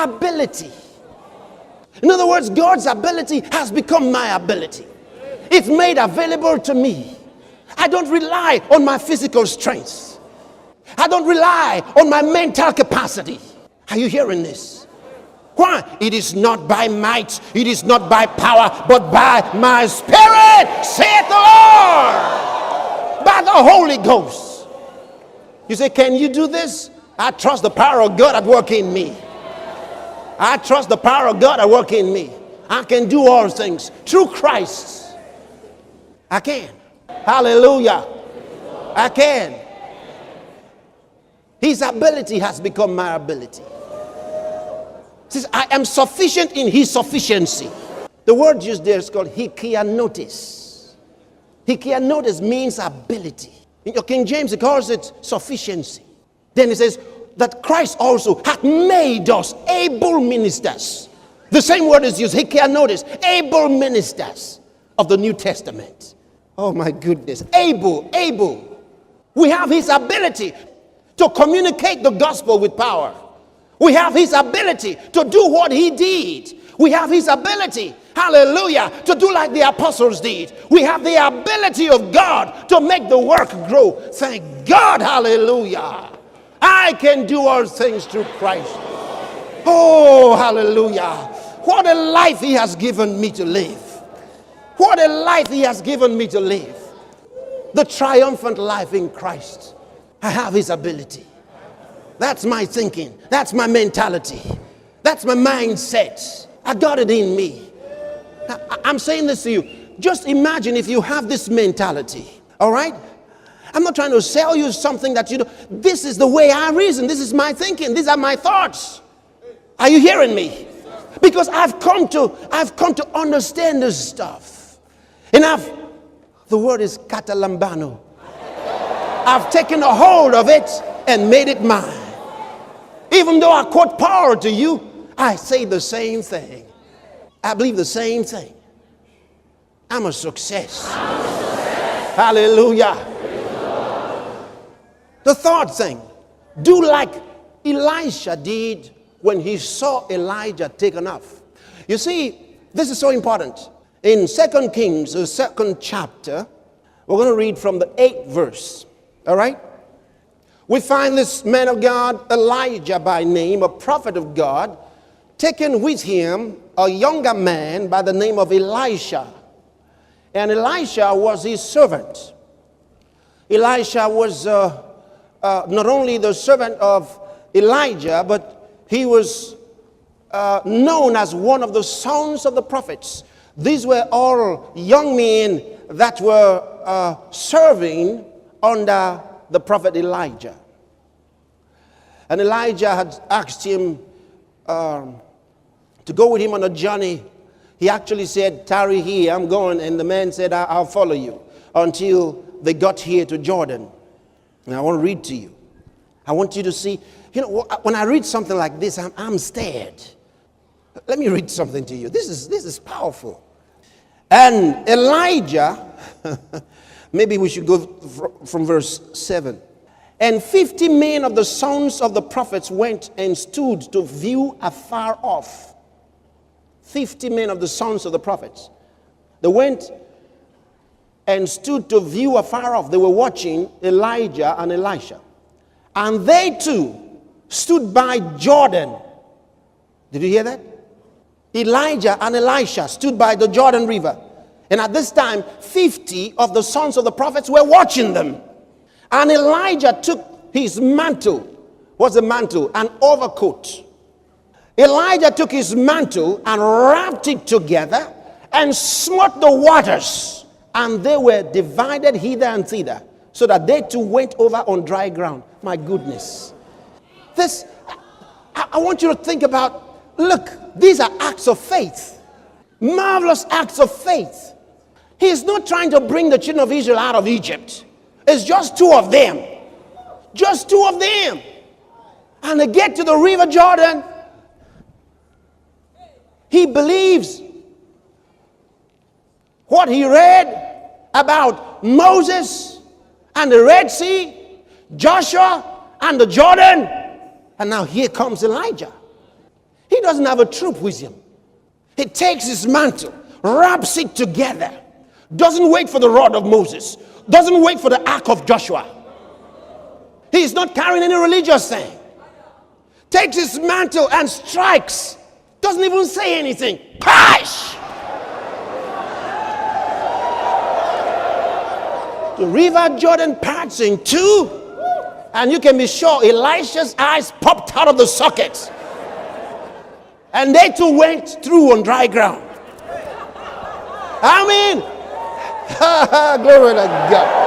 ability. In other words, God's ability has become my ability. It's made available to me. I don't rely on my physical strength. I don't rely on my mental capacity. Are you hearing this? Why? It is not by might, it is not by power, but by my spirit, saith the Lord. By the Holy Ghost. You say, can you do this? I trust the power of God at work in me. I trust the power of God at work in me. I can do all things through Christ. I can. Hallelujah. I can. His ability has become my ability. It says, I am sufficient in his sufficiency. The word used there is called hikaianotes. Hikaianotes means ability. In your King James, it calls it sufficiency. Then it says that Christ also hath made us able ministers. The same word is used, hikaianotes, able ministers of the New Testament. Oh my goodness. Able. We have his ability to communicate the gospel with power. We have his ability to do what he did. We have his ability, hallelujah, to do like the apostles did. We have the ability of God to make the work grow. Thank God, hallelujah. I can do all things through Christ. Oh, hallelujah. What a life he has given me to live. What a life he has given me to live. The triumphant life in Christ. I have his ability. That's my thinking. That's my mentality. That's my mindset. I got it in me. I'm saying this to you. Just imagine if you have this mentality. All right? I'm not trying to sell you something that you know. This is the way I reason. This is my thinking. These are my thoughts. Are you hearing me? Because I've come to understand this stuff. And the word is catalambano. I've taken a hold of it and made it mine. Even though I quote power to you, I say the same thing. I believe the same thing. I'm a success. Hallelujah. The third thing, do like Elisha did when he saw Elijah taken off. You see, this is so important. In 2 Kings, the 2nd chapter, we're going to read from the 8th verse. All right? We find this man of God, Elijah by name, a prophet of God, taken with him a younger man by the name of Elisha. And Elisha was his servant. Elisha was not only the servant of Elijah, but he was known as one of the sons of the prophets. These were all young men that were serving under the prophet Elijah. And Elijah had asked him to go with him on a journey. He actually said, tarry here, I'm going. And the man said, I'll follow you until they got here to Jordan. And I want to read to you. I want you to see, you know, when I read something like this, I'm scared. Let me read something to you. This is powerful. And Elijah, maybe we should go from verse 7. And 50 men of the sons of the prophets went and stood to view afar off. 50 men of the sons of the prophets. They went and stood to view afar off. They were watching Elijah and Elisha. And they too stood by Jordan. Did you hear that? Elijah and Elisha stood by the Jordan River. And at this time, 50 of the sons of the prophets were watching them. And Elijah took his mantle. What's a mantle? An overcoat. Elijah took his mantle and wrapped it together and smote the waters. And they were divided hither and thither, so that they too went over on dry ground. My goodness. This, I want you to think about, look, these are acts of faith. Marvelous acts of faith. He's not trying to bring the children of Israel out of Egypt. It's just two of them. Just two of them. And they get to the river Jordan. He believes what he read about Moses and the Red Sea, Joshua and the Jordan. And now here comes Elijah. He doesn't have a troop with him. He takes his mantle, wraps it together, doesn't wait for the rod of Moses, doesn't wait for the ark of Joshua. He's not carrying any religious thing. Takes his mantle and strikes. Doesn't even say anything. Crash! The river Jordan parts in two, and you can be sure Elisha's eyes popped out of the sockets. And they too went through on dry ground. I mean, glory to God.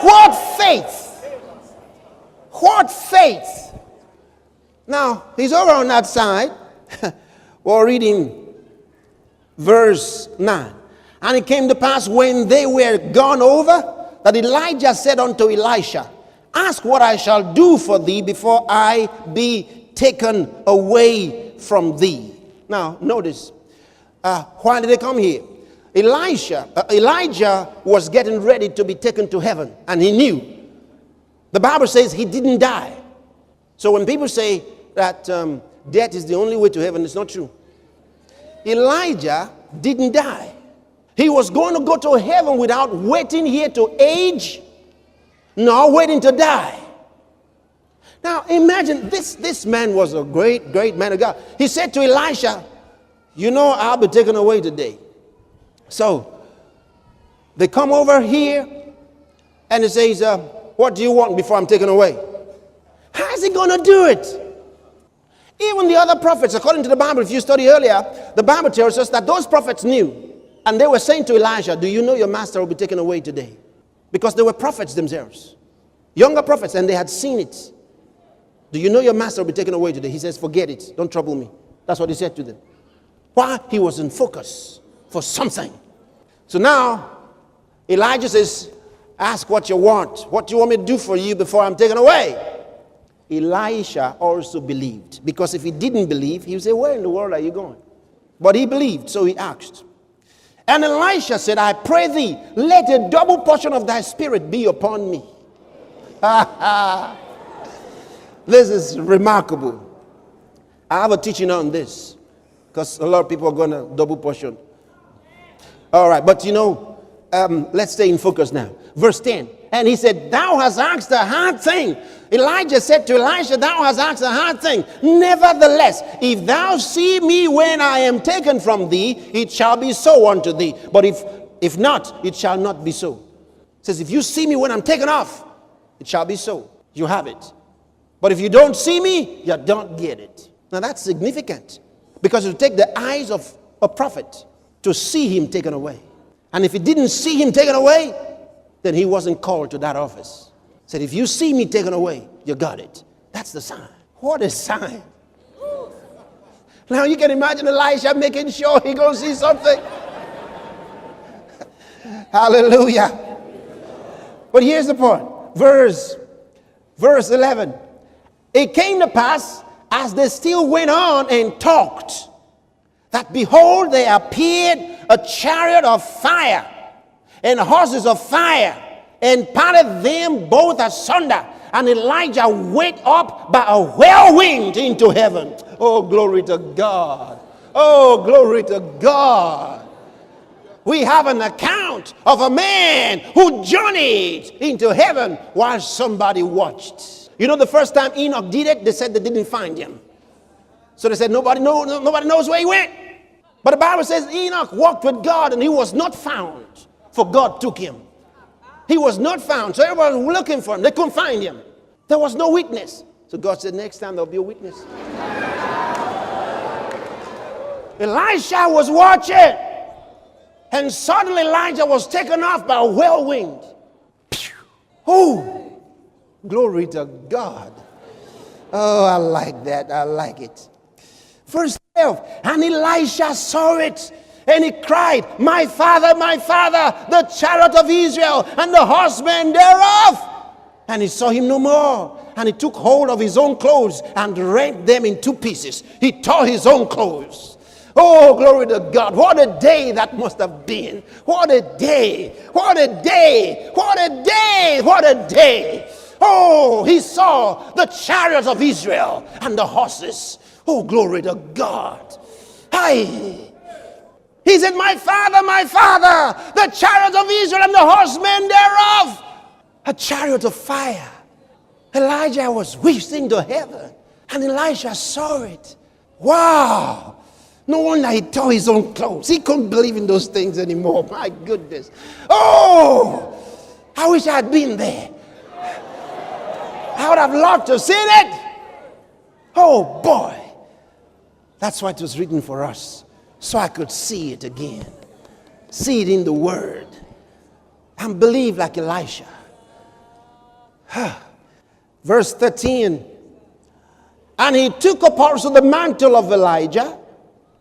What faith! What faith! Now, he's over on that side. We're reading verse 9. And it came to pass when they were gone over, that Elijah said unto Elisha, ask what I shall do for thee before I be taken away from thee. Now, notice, why did they come here? Elijah was getting ready to be taken to heaven, and he knew. The Bible says he didn't die. So when people say that death is the only way to heaven, it's not true. Elijah didn't die. He was going to go to heaven without waiting here to age, nor waiting to die. Now imagine, this man was a great man of God. He said to Elisha, you know, I'll be taken away today. So they come over here and he says, what do you want before I'm taken away? How is he going to do it? Even the other prophets, according to the Bible, if you study earlier, the Bible tells us that those prophets knew. And they were saying to Elisha, do you know your master will be taken away today? Because they were prophets themselves. Younger prophets, and they had seen it. Do you know your master will be taken away today? He says, forget it. Don't trouble me. That's what he said to them. Why? He was in focus for something. So now, Elijah says, ask what you want. What do you want me to do for you before I'm taken away? Elisha also believed. Because if he didn't believe, he would say, where in the world are you going? But he believed, so he asked. And Elisha said, I pray thee, let a double portion of thy spirit be upon me. This is remarkable. I have a teaching on this, because a lot of people are going to double portion. All right, but you know, let's stay in focus now. Verse 10. And he said, thou hast asked a hard thing. Elijah said to Elisha, thou hast asked a hard thing. Nevertheless, if thou see me when I am taken from thee, it shall be so unto thee. But if not, it shall not be so. It says, if you see me when I'm taken off, it shall be so. You have it. But if you don't see me, you don't get it. Now that's significant. Because it will take the eyes of a prophet to see him taken away. And if he didn't see him taken away, then he wasn't called to that office. Said, if you see me taken away, you got it. That's the sign. What a sign. Now you can imagine Elisha making sure he gonna see something. Hallelujah. But here's the point. Verse 11. It came to pass, as they still went on and talked, that behold, there appeared a chariot of fire and horses of fire, and parted them both asunder. And Elijah went up by a whirlwind into heaven. Oh, glory to God. Oh, glory to God. We have an account of a man who journeyed into heaven while somebody watched. You know, the first time Enoch did it, they said they didn't find him. So they said nobody knows where he went. But the Bible says Enoch walked with God and he was not found, for God took him. He was not found. So everybody was looking for him. They couldn't find him. There was no witness. So God said, next time there'll be a witness. Elisha was watching. And suddenly Elijah was taken off by a whirlwind. Oh, glory to God. Oh, I like that. I like it. Verse 12. And Elisha saw it. And he cried, my father, the chariot of Israel, and the horsemen thereof. And he saw him no more. And he took hold of his own clothes and rent them in two pieces. He tore his own clothes. Oh, glory to God. What a day that must have been. What a day. What a day. What a day. What a day. Oh, he saw the chariots of Israel and the horses. Oh, glory to God. Hi. He said, my father, the chariots of Israel and the horsemen thereof. A chariot of fire. Elijah was whizzing to heaven, and Elisha saw it. Wow. No wonder he tore his own clothes. He couldn't believe in those things anymore. My goodness. Oh, I wish I had been there. I would have loved to have seen it. Oh boy. That's why it was written for us. So I could see it again. See it in the Word. And believe like Elisha. Verse 13. And he took up also the mantle of Elijah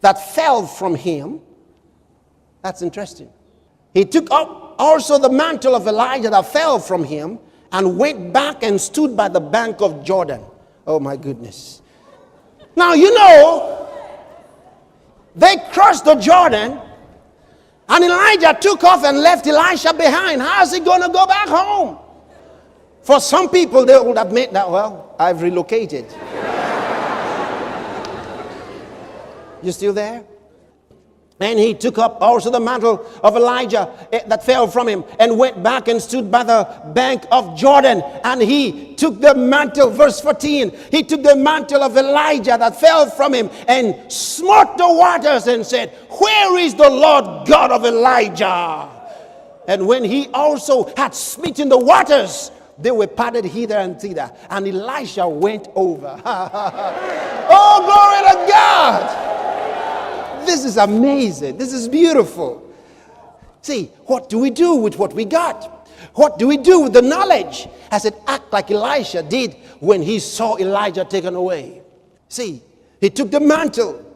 that fell from him. That's interesting. He took up also the mantle of Elijah that fell from him and went back and stood by the bank of Jordan. Oh my goodness. Now you know, they crossed the Jordan and Elijah took off and left Elisha behind. How's he going to go back home? For some people, they would admit that, well, I've relocated. You still there? And he took up also the mantle of Elijah that fell from him and went back and stood by the bank of Jordan. And he took the mantle, verse 14, he took the mantle of Elijah that fell from him and smote the waters and said, where is the Lord God of Elijah? And when he also had smitten the waters, they were parted hither and thither. And Elisha went over. Oh, glory to God. This is amazing. This is beautiful. See, what do we do with what we got? What do we do with the knowledge? As it act like Elisha did when he saw Elijah taken away. See, he took the mantle.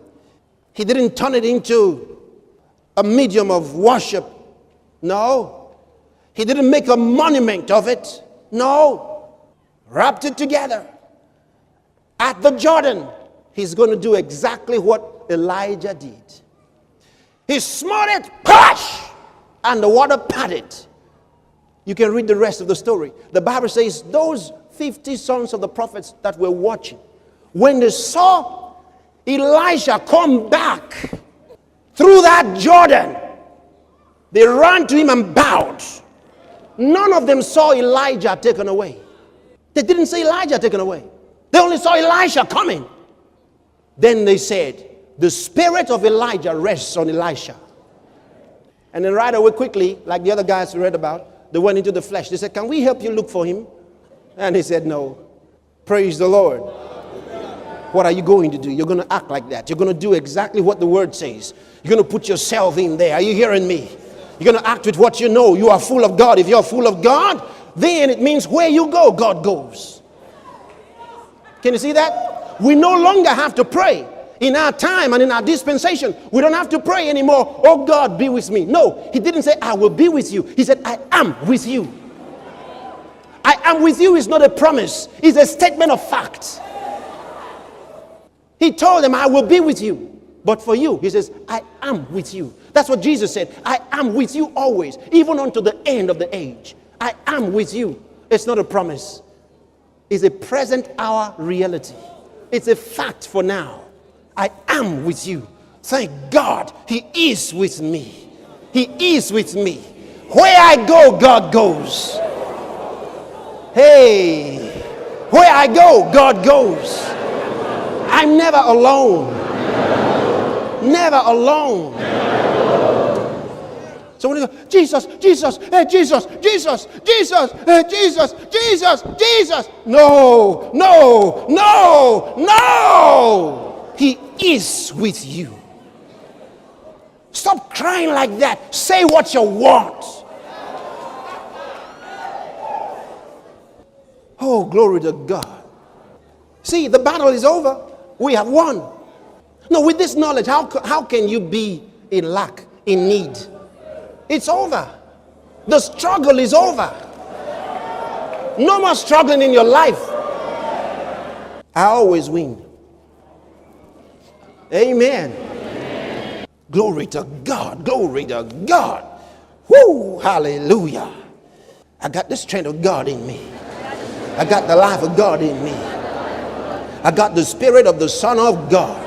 He didn't turn it into a medium of worship. No. He didn't make a monument of it. No. Wrapped it together. At the Jordan, he's going to do exactly what Elijah did. He smote it, push, and the water parted. You can read the rest of the story. The Bible says those 50 sons of the prophets that were watching, when they saw Elisha come back through that Jordan, they ran to him and bowed. None of them saw Elijah taken away. They didn't see Elijah taken away. They only saw Elisha coming. Then they said, the spirit of Elijah rests on Elisha. And then right away quickly, like the other guys we read about, they went into the flesh. They said, can we help you look for him? And he said, no. Praise the Lord. What are you going to do? You're going to act like that. You're going to do exactly what the word says. You're going to put yourself in there. Are you hearing me? You're going to act with what you know. You are full of God. If you're full of God, then it means where you go, God goes. Can you see that? We no longer have to pray. In our time and in our dispensation, we don't have to pray anymore. Oh God, be with me. No, he didn't say, I will be with you. He said, I am with you. I am with you is not a promise. It's a statement of fact. He told them, I will be with you. But for you, he says, I am with you. That's what Jesus said. I am with you always, even unto the end of the age. I am with you. It's not a promise. It's a present hour reality. It's a fact for now. I am with you. Thank God he is with me. He is with me. Where I go, God goes. Hey, where I go, God goes. I'm never alone. Never alone. So when you go, Jesus, Jesus, hey, Jesus, Jesus, Jesus, hey, Jesus, Jesus, Jesus. No, no, no, no. He is with you. Stop crying like that. Say what you want. Oh, glory to God. See, the battle is over. We have won. No, with this knowledge, how can you be in lack, in need? It's over. The struggle is over. No more struggling in your life. I always win. Amen. Amen. Glory to God. Glory to God. Woo! Hallelujah. I got the strength of God in me. I got the life of God in me. I got the spirit of the Son of God.